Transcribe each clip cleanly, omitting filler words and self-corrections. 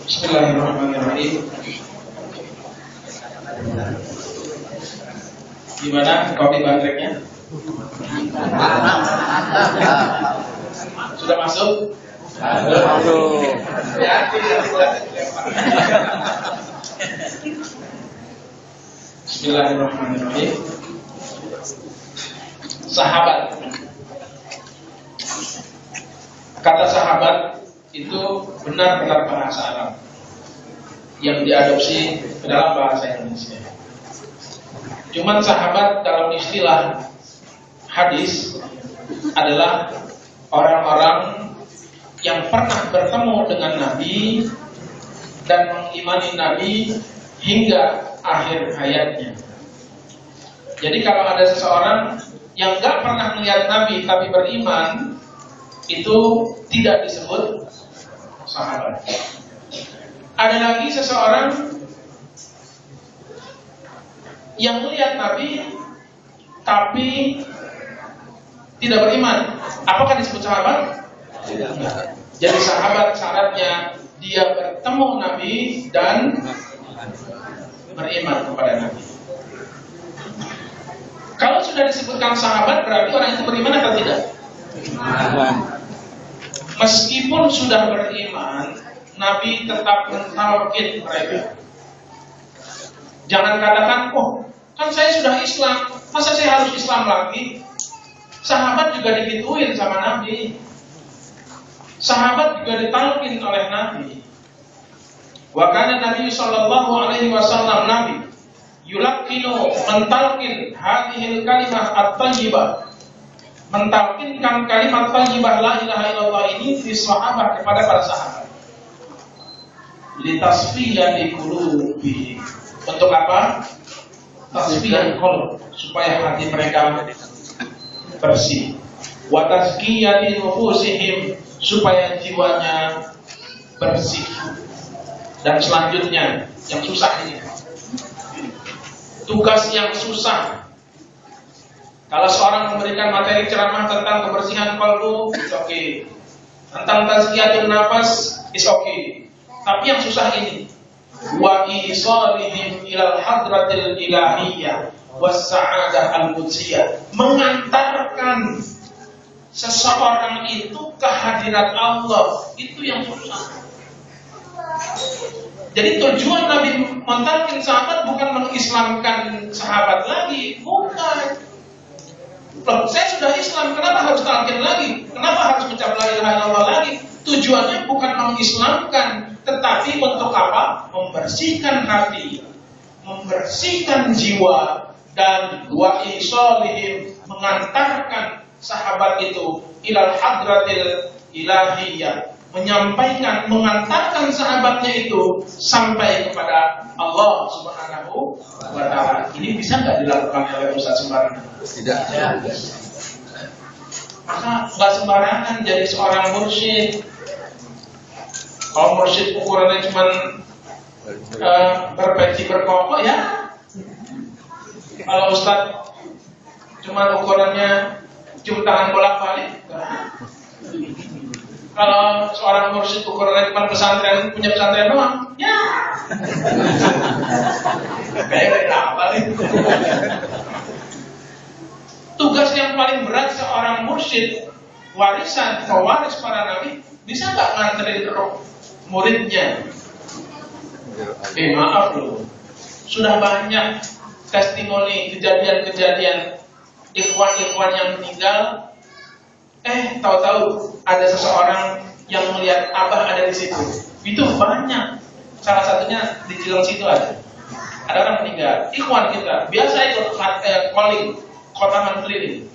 Bismillahirrahmanirrahim. Gimana kopi bantreknya? Sudah masuk? Masuk. Bismillahirrahmanirrahim. Sahabat. Kata sahabat itu benar-benar bahasa Arab yang diadopsi ke dalam bahasa Indonesia. Cuman sahabat dalam istilah hadis adalah orang-orang yang pernah bertemu dengan Nabi dan mengimani Nabi hingga akhir hayatnya. Jadi kalau ada seseorang yang gak pernah melihat Nabi tapi beriman, itu tidak disebut sahabat. Ada lagi seseorang yang melihat Nabi tapi tidak beriman. Apakah disebut sahabat? Tidak. Jadi sahabat syaratnya dia bertemu Nabi dan beriman kepada Nabi. Kalau sudah disebutkan sahabat, berarti orang itu beriman atau tidak? Meskipun sudah beriman, Nabi tetap mentalkin mereka. Jangan katakan, oh kan saya sudah Islam, masa saya harus Islam lagi? Sahabat juga digituin sama Nabi. Sahabat juga ditalkin oleh Nabi. Wa kana Nabi sallallahu alaihi wasallam Nabi yulaqinu mentalkin hadhil kalimah at-thayyibah, mentalkinkan kalimat thayyibah la ilaha illallah ini di sahabat kepada para sahabat. Litasfiyati qulubihim. Untuk apa? Tasfiyah qulub, supaya hati mereka bersih. Wa tazkiyati nufusihim, supaya jiwanya bersih. Dan selanjutnya yang susah ini, tugas yang susah. Kalau seorang memberikan materi ceramah tentang kebersihan qalbu, it's okay. Tentang tazkiyatun nafas, it's okay. Tapi yang susah ini, wa isalihim ilal hadratil ilahiyah was sa'adah al-qudsiyah, mengantarkan seseorang itu ke hadirat Allah, itu yang susah. Jadi tujuan Nabi mentalkin sahabat bukan mengislamkan sahabat lagi, bukan. Loh, saya sudah Islam, kenapa harus talkin lagi? Kenapa harus mengucap la ilaha illallah lagi? Tujuannya bukan mengislamkan, tetapi untuk apa? Membersihkan hati, membersihkan jiwa, dan wa isalihim, mengantarkan sahabat itu ilal hadratil ilahiyah, menyampaikan, mengantarkan sahabatnya itu sampai kepada Allah Subhanahu wa ta'ala. Ini bisa nggak dilakukan oleh Ustaz sembarangan? Tidak. Maka nggak sembarangan jadi seorang mursyid. Kalau mursyid ukurannya cuma berpeci berkokok ya. Kalau Ustaz cuma ukurannya cium tangan bolak-balik. Kalau seorang mursyid ukurannya cuma pesantren, punya pesantren doang, ya. Kayak apa nih? Tugas yang paling berat seorang mursyid, warisan, pewaris para nabi, bisa nggak nganterin muridnya? Maaf loh, sudah banyak testimoni kejadian-kejadian ikhwan-ikhwan yang meninggal. Tahu-tahu ada seseorang yang melihat abah ada di situ. Itu banyak. Salah satunya di Cileng situ ada. Ada orang meninggal. Ikhwan kita biasa ikut calling kotaman keliling.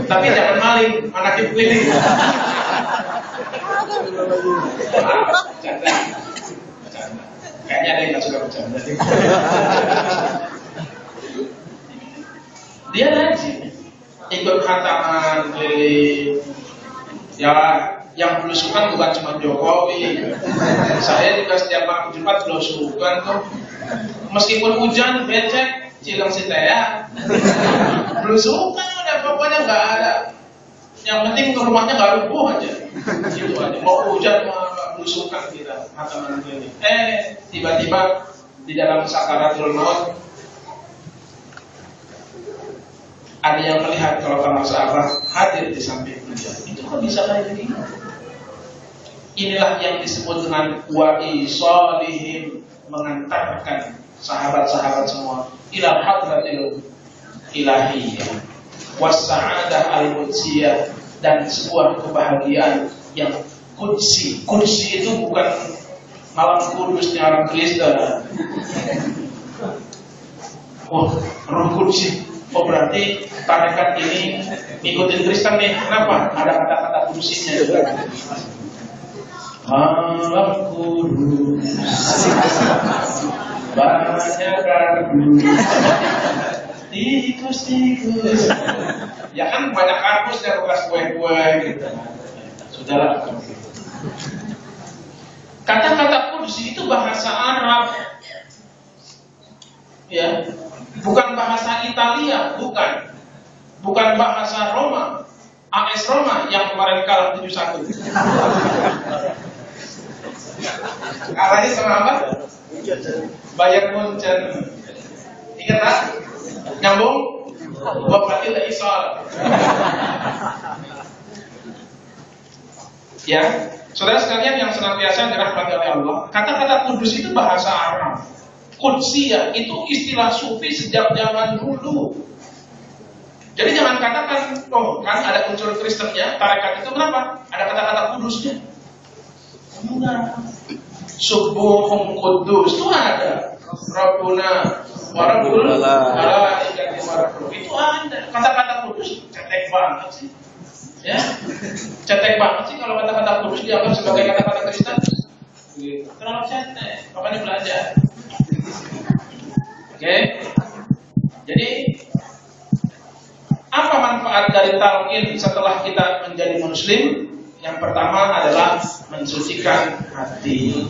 Tapi jangan maling, manakib keliling. Bercanda. Kayaknya ada yang nggak suka bercanda. Dia rajin ikut khataman keliling. Ya, yang belusukan bukan cuma Jokowi. Saya juga setiap malam Jumat belusukan tuh. Meskipun hujan, becek, Cileng Sitea, belusukan udah, pokoknya nggak ada. Yang penting rumahnya nggak rubuh aja. Gitu aja. Mau hujan mau belusukan kita mata manusia ini. Tiba-tiba di dalam sakaratul maut ada yang melihat kalau para sahabat hadir di samping beliau. Itu kok bisa kayak begini? Inilah yang disebut dengan wa'i sholihim, mengantarkan sahabat-sahabat semua ila hadratil ilahiyah was-sa'adah al-qudsiyah, dan sebuah kebahagiaan yang kudsi. Kudsi itu bukan malam kudusnya orang Kristen. Roh kudsi. Berarti tarekat ini ngikutin Kristen nih. Kenapa? Ada kata-kata kudusinya juga. Malam kudus banyak kardus tikus. Ya kan banyak kardus yang bekas kue-kue gitu. Sudahlah. Kata-kata kudus itu bahasa Arab. Ya, bukan bahasa Italia, bukan bahasa Roma, AS Roma yang kemarin kalah 7-1. Kalahnya sama apa? Bayern Munchen. Ingat tak? Nyambung? Wafatil Isal. Ya, saudara sekalian yang senantiasa dirahmati oleh Allah, kata-kata kudus itu bahasa Arab. Qudsiyah itu istilah sufi sejak zaman dulu. Jadi jangan katakan, kan ada unsur Kristennya, tarekat itu kenapa? Ada kata-kata kudusnya. Enggak. Subuhum kudus itu ada. Rabbuna warabbul malaikati warabbul. Itu ada. Kata-kata kudus cetek banget sih. Ya. Cetek banget sih kalau kata-kata kudus dianggap sebagai kata-kata Kristen. Terlalu cetek. Makanya belajar. Oke. Jadi apa manfaat dari talqin setelah kita menjadi muslim? Yang pertama adalah mensucikan hati,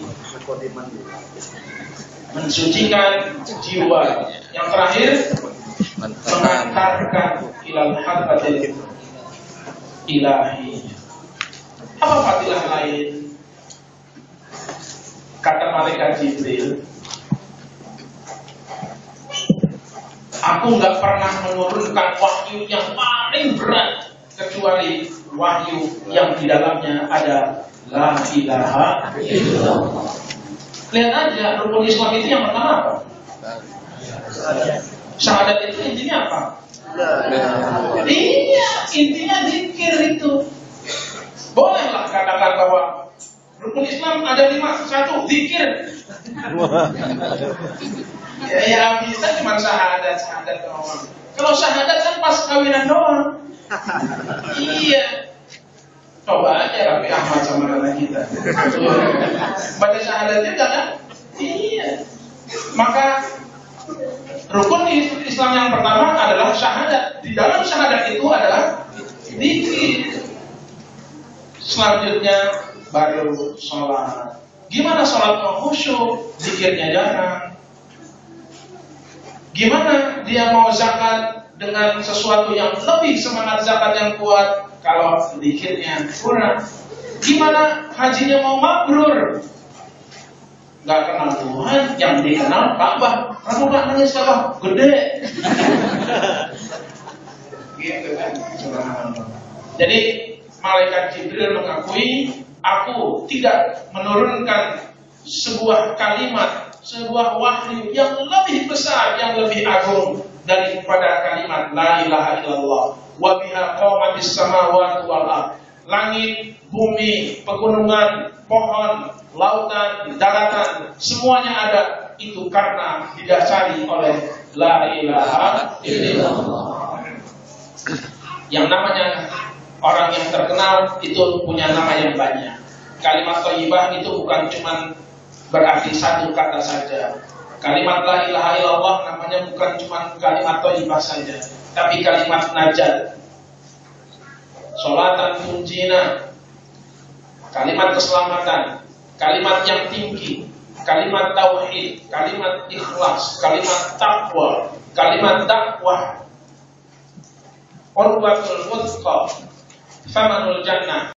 mensucikan jiwa. Yang terakhir mengantarkan ilal hadratil ilahi. Apa fadilah lain? Kata malaikat Jibril, aku nggak pernah menurunkan wahyu yang paling berat kecuali wahyu yang di dalamnya ada la ilaha illallah. Lihat aja rukun Islam itu yang pertama apa? Syahadat itu intinya apa? Iya, intinya zikir itu. Bolehlah katakan bahwa rukun Islam ada 5. 1, zikir. Ya bisa cuma syahadat doang. Kalau syahadat kan pas kawinan doang. Iya. Coba aja Rabi Ahmad sama anak kita. Baca syahadatnya kan? Iya. Maka rukun Islam yang pertama adalah syahadat. Di dalam syahadat itu adalah zikir. Selanjutnya baru sholat. Gimana sholat mau khusyuk? Zikirnya jarang. Gimana dia mau zakat dengan sesuatu yang lebih semangat zakat yang kuat kalau zikirnya kurang? Gimana hajinya mau mabrur? Gak kenal Tuhan, yang dikenal Ka'bah. Kamu gak nangis Ka'bah? Gede. Gitu kan? Jadi malaikat Jibril mengakui, aku tidak menurunkan sebuah kalimat, sebuah wahyu yang lebih besar, yang lebih agung daripada kalimat la ilaha illallah wa biha qamatis samawati wal ardh. Langit, bumi, pegunungan, pohon, lautan, daratan, semuanya ada. Itu karena didasari oleh la ilaha illallah. Yang namanya orang yang terkenal itu punya nama yang banyak. Kalimat thayyibah itu bukan cuma berarti satu kata saja. Kalimat la ilaha illallah namanya bukan cuma kalimat thayyibah saja, tapi kalimat najat. Sholatan tunjina, kalimat keselamatan, kalimat yang tinggi, kalimat tauhid, kalimat ikhlas, kalimat takwa, kalimat dakwah. Urwatul wuthqa, famanul jannah.